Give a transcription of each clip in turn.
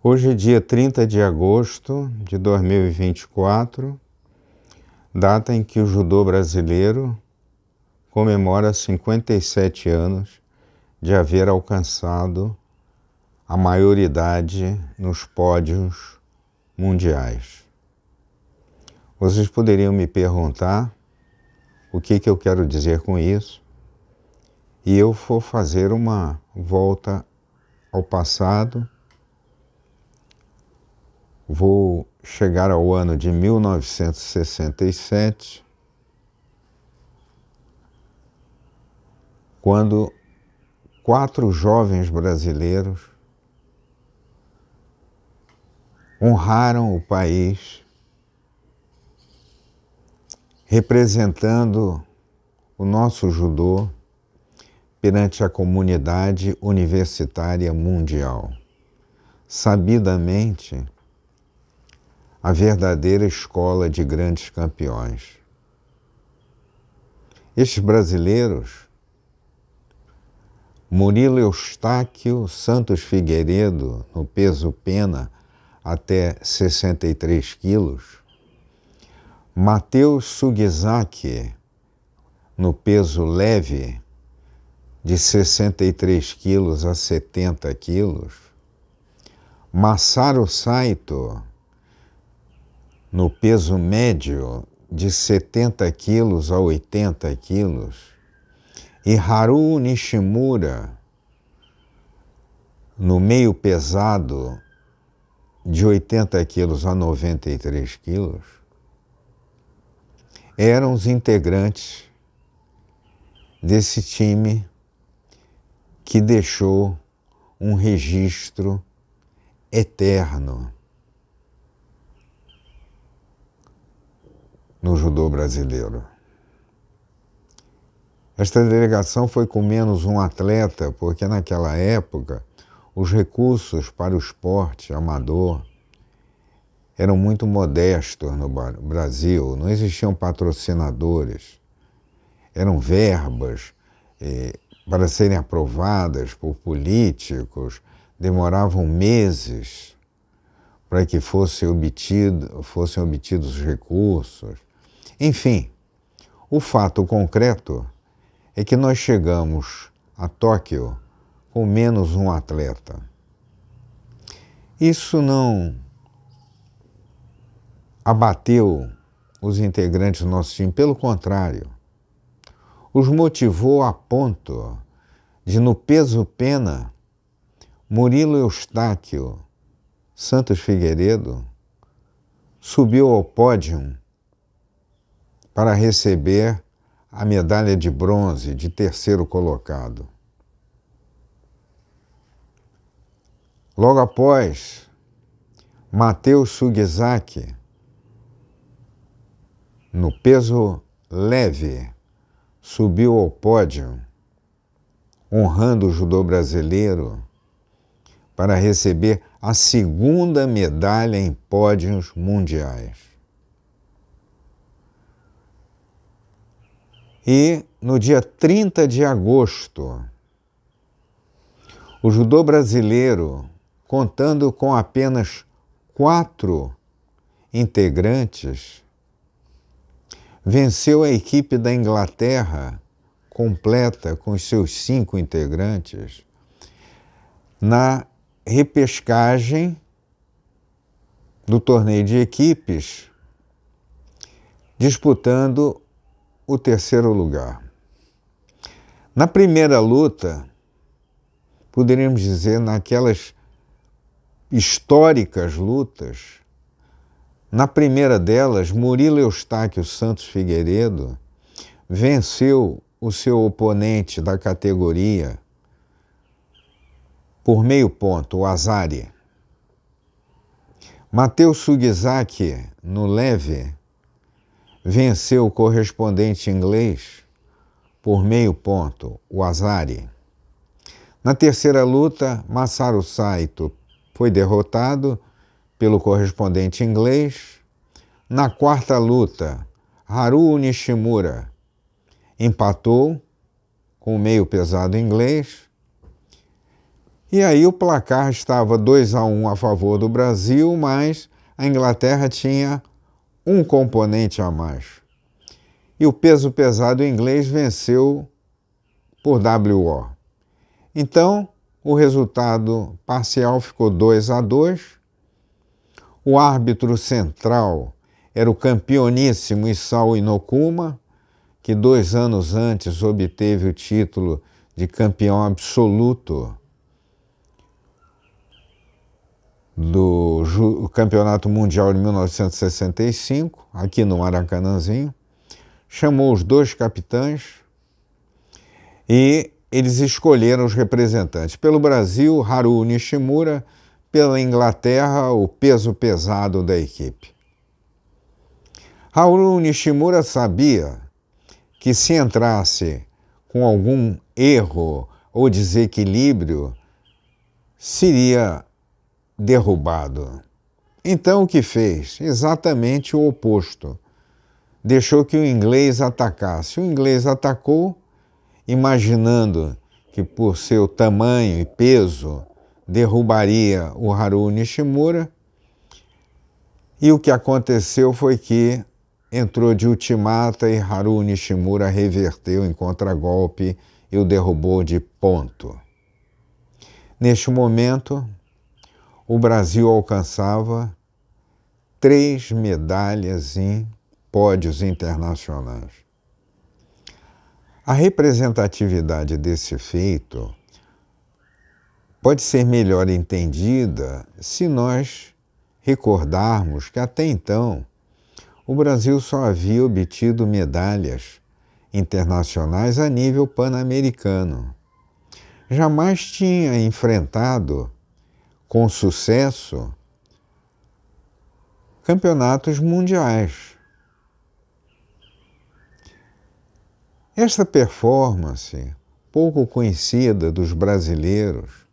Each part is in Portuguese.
Hoje é dia 30 de agosto de 2024, data em que o judô brasileiro comemora 57 anos de haver alcançado a maioridade nos pódios mundiais. Vocês poderiam me perguntar o que eu quero dizer com isso, e eu vou fazer uma volta ao passado. Vou chegar ao ano de 1967, quando 4 jovens brasileiros honraram o país, representando o nosso judô perante a comunidade universitária mundial. Sabidamente, a verdadeira escola de grandes campeões. Estes brasileiros, Murilo Eustáquio Santos Figueiredo, no peso pena até 63 quilos, Matheus Sugizaki, no peso leve, de 63 quilos a 70 quilos, Masaru Saito, no peso médio, de 70 quilos a 80 quilos, e Haru Nishimura, no meio pesado, de 80 quilos a 93 quilos, eram os integrantes desse time que deixou um registro eterno no judô brasileiro. Esta delegação foi com menos um atleta, porque naquela época os recursos para o esporte amador eram muito modestos no Brasil, não existiam patrocinadores, eram verbas para serem aprovadas por políticos, demoravam meses para que fossem obtidos os recursos. Enfim, o fato concreto é que nós chegamos a Tóquio com menos um atleta. Isso não abateu os integrantes do nosso time, pelo contrário, os motivou a ponto de, no peso pena, Murilo Eustáquio Santos Figueiredo subiu ao pódio para receber a medalha de bronze de terceiro colocado. Logo após, Matheus Sugizaki, no peso leve, subiu ao pódio, honrando o judô brasileiro para receber a segunda medalha em pódios mundiais. E no dia 30 de agosto, o judô brasileiro, contando com apenas 4 integrantes, venceu a equipe da Inglaterra, completa com os seus 5 integrantes, na repescagem do torneio de equipes, disputando o terceiro lugar. Na primeira luta, poderíamos dizer, naquelas históricas lutas, na primeira delas, Murilo Eustáquio Santos Figueiredo venceu o seu oponente da categoria por meio ponto, o Azari. Matheus Sugizaki, no leve, venceu o correspondente inglês por meio ponto, o Azari. Na terceira luta, Masaru Saito foi derrotado pelo correspondente inglês. Na quarta luta, Haru Nishimura empatou com o meio pesado inglês. E aí o placar estava 2-1 a favor do Brasil, mas a Inglaterra tinha um componente a mais. E o peso pesado inglês venceu por WO. Então, o resultado parcial ficou 2-2. O árbitro central era o campeoníssimo Isao Inokuma, que 2 anos antes obteve o título de campeão absoluto do Campeonato Mundial de 1965, aqui no Maracanãzinho. Chamou os 2 capitães e eles escolheram os representantes. Pelo Brasil, Haruo Nishimura; pela Inglaterra, o peso pesado da equipe. Haruo Nishimura sabia que se entrasse com algum erro ou desequilíbrio, seria derrubado. Então o que fez? Exatamente o oposto. Deixou que o inglês atacasse. O inglês atacou, imaginando que por seu tamanho e peso derrubaria o Haruo Nishimura, e o que aconteceu foi que entrou de ultimata e Haruo Nishimura reverteu em contragolpe e o derrubou de ponto. Neste momento, o Brasil alcançava 3 medalhas em pódios internacionais. A representatividade desse feito pode ser melhor entendida se nós recordarmos que até então o Brasil só havia obtido medalhas internacionais a nível pan-americano. Jamais tinha enfrentado com sucesso campeonatos mundiais. Esta performance, pouco conhecida dos brasileiros,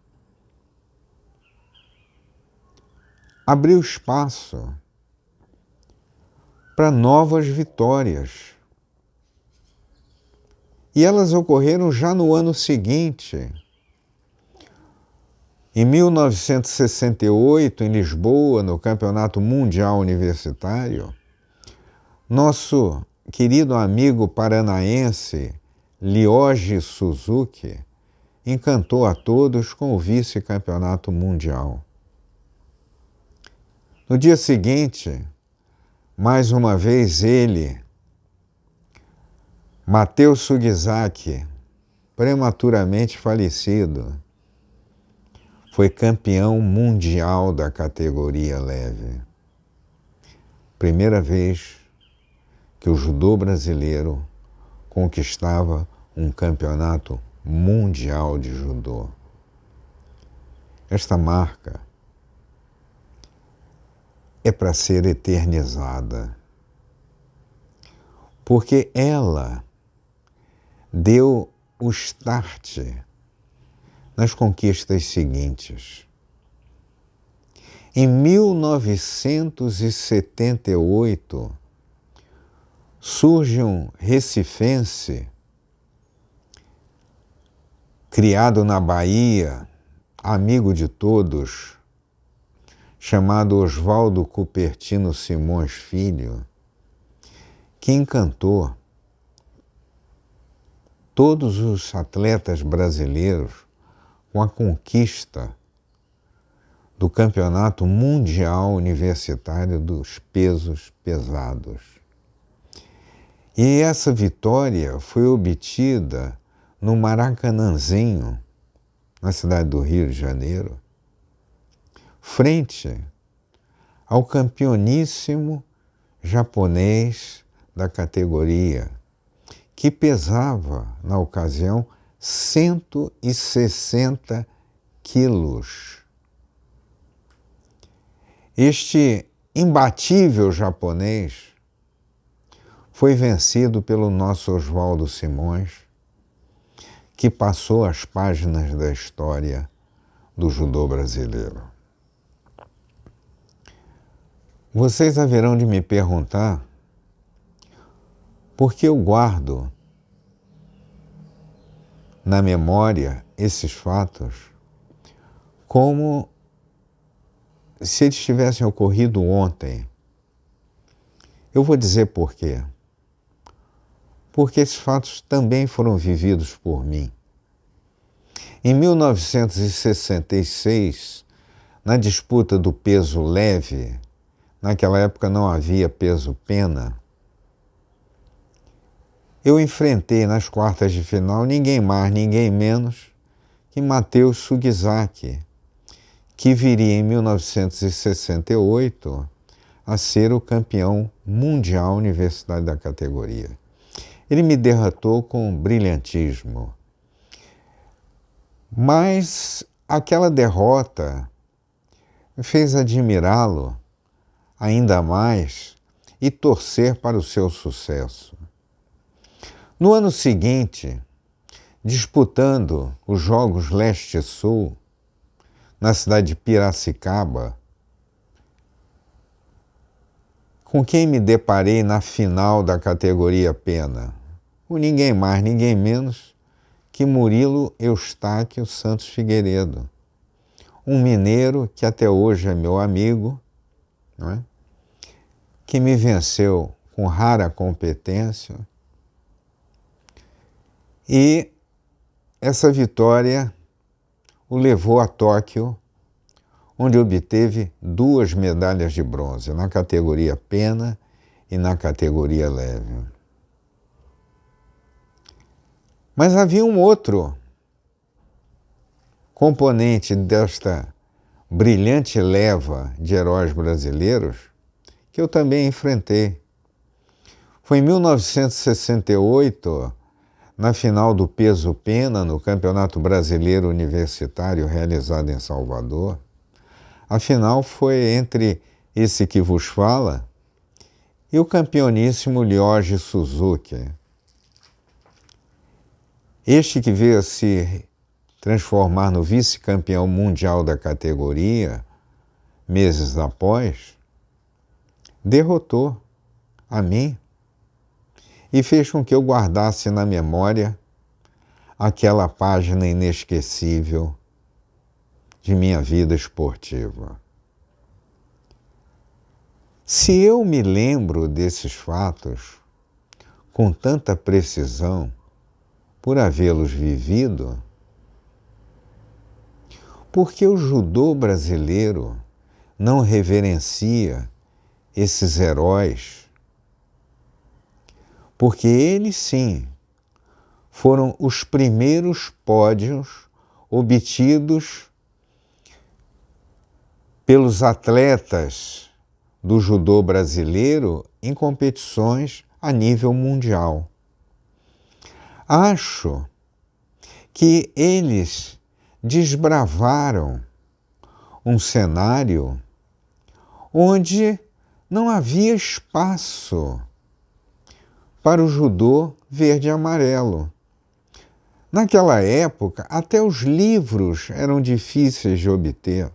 abriu espaço para novas vitórias. E elas ocorreram já no ano seguinte. Em 1968, em Lisboa, no Campeonato Mundial Universitário, nosso querido amigo paranaense Ryoji Suzuki encantou a todos com o vice-campeonato mundial. No dia seguinte, mais uma vez ele, Mateusz Sugizaki, prematuramente falecido, foi campeão mundial da categoria leve. Primeira vez que o judô brasileiro conquistava um campeonato mundial de judô. Esta marca é para ser eternizada, porque ela deu o start nas conquistas seguintes. Em 1978, surge um recifense, criado na Bahia, amigo de todos, chamado Oswaldo Cupertino Simões Filho, que encantou todos os atletas brasileiros com a conquista do Campeonato Mundial Universitário dos Pesos Pesados. E essa vitória foi obtida no Maracanãzinho, na cidade do Rio de Janeiro, frente ao campeoníssimo japonês da categoria, que pesava, na ocasião, 160 quilos. Este imbatível japonês foi vencido pelo nosso Oswaldo Simões, que passou as páginas da história do judô brasileiro. Vocês haverão de me perguntar por que eu guardo na memória esses fatos como se eles tivessem ocorrido ontem. Eu vou dizer por quê. Porque esses fatos também foram vividos por mim. Em 1966, na disputa do peso leve, naquela época não havia peso pena, eu enfrentei nas quartas de final ninguém mais, ninguém menos que Matheus Sugizaki, que viria em 1968 a ser o campeão mundial universitário da categoria. Ele me derrotou com brilhantismo. Mas aquela derrota me fez admirá-lo ainda mais e torcer para o seu sucesso. No ano seguinte, disputando os Jogos Leste-Sul, na cidade de Piracicaba, com quem me deparei na final da categoria pena? Com ninguém mais, ninguém menos que Murilo Eustáquio Santos Figueiredo, um mineiro que até hoje é meu amigo, não é? Que me venceu com rara competência. E essa vitória o levou a Tóquio, onde obteve 2 medalhas de bronze, na categoria pena e na categoria leve. Mas havia um outro componente desta brilhante leva de heróis brasileiros que eu também enfrentei. Foi em 1968, na final do peso pena, no Campeonato Brasileiro Universitário realizado em Salvador. A final foi entre esse que vos fala e o campeoníssimo Ryoji Suzuki. Este que veio a se transformar no vice-campeão mundial da categoria, meses após, derrotou a mim e fez com que eu guardasse na memória aquela página inesquecível de minha vida esportiva. Se eu me lembro desses fatos com tanta precisão, por havê-los vivido, porque o judô brasileiro não reverencia esses heróis, porque eles sim foram os primeiros pódios obtidos pelos atletas do judô brasileiro em competições a nível mundial. Acho que eles desbravaram um cenário onde não havia espaço para o judô verde e amarelo. Naquela época, até os livros eram difíceis de obter.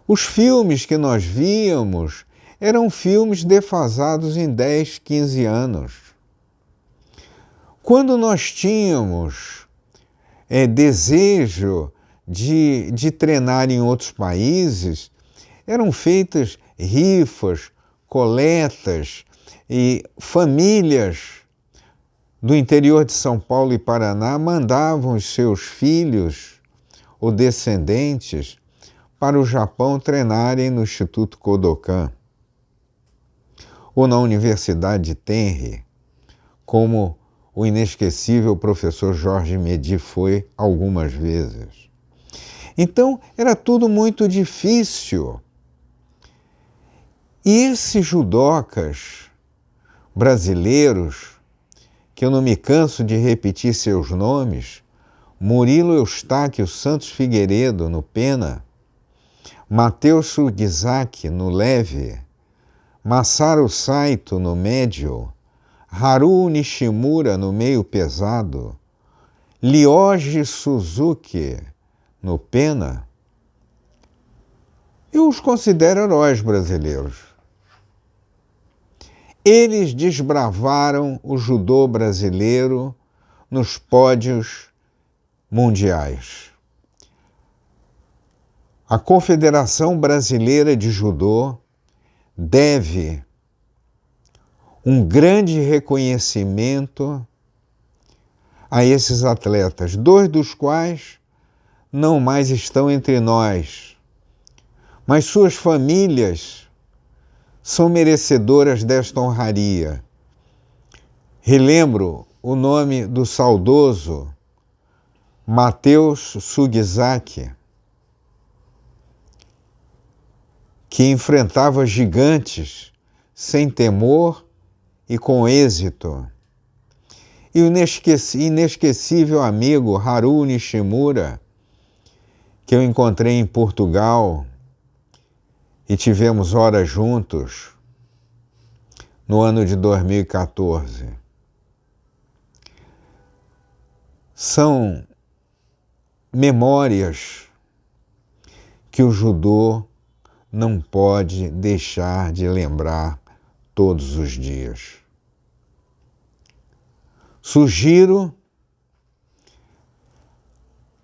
Os filmes que nós víamos eram filmes defasados em 10, 15 anos. Quando nós tínhamos desejo de treinar em outros países, eram feitas rifas, coletas e famílias do interior de São Paulo e Paraná mandavam os seus filhos ou descendentes para o Japão treinarem no Instituto Kodokan ou na Universidade de Tenri, como o inesquecível professor Jorge Medi foi algumas vezes. Então, era tudo muito difícil. E esses judocas brasileiros, que eu não me canso de repetir seus nomes, Murilo Eustáquio Santos Figueiredo, no pena, Matheus Sugizaki, no leve, Masaru Saito, no médio, Haru Nishimura, no meio pesado, Ryoji Suzuki, no pena, eu os considero heróis brasileiros. Eles desbravaram o judô brasileiro nos pódios mundiais. A Confederação Brasileira de Judô deve um grande reconhecimento a esses atletas, 2 dos quais não mais estão entre nós, mas suas famílias são merecedoras desta honraria. Relembro o nome do saudoso Matheus Sugizaki, que enfrentava gigantes sem temor e com êxito. E o inesquecível amigo Haru Nishimura, que eu encontrei em Portugal e tivemos horas juntos no ano de 2014. São memórias que o judô não pode deixar de lembrar todos os dias. Sugiro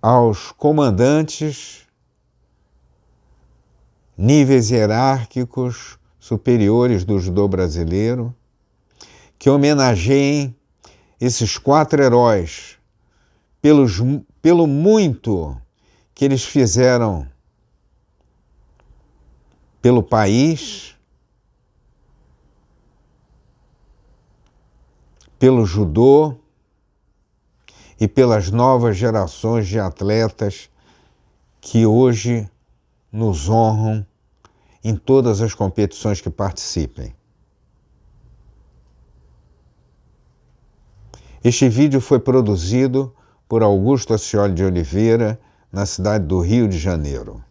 aos comandantes, níveis hierárquicos superiores do judô brasileiro, que homenageiem esses 4 heróis pelo muito que eles fizeram pelo país, pelo judô e pelas novas gerações de atletas que hoje nos honram em todas as competições que participem. Este vídeo foi produzido por Augusto Ascioli de Oliveira, na cidade do Rio de Janeiro.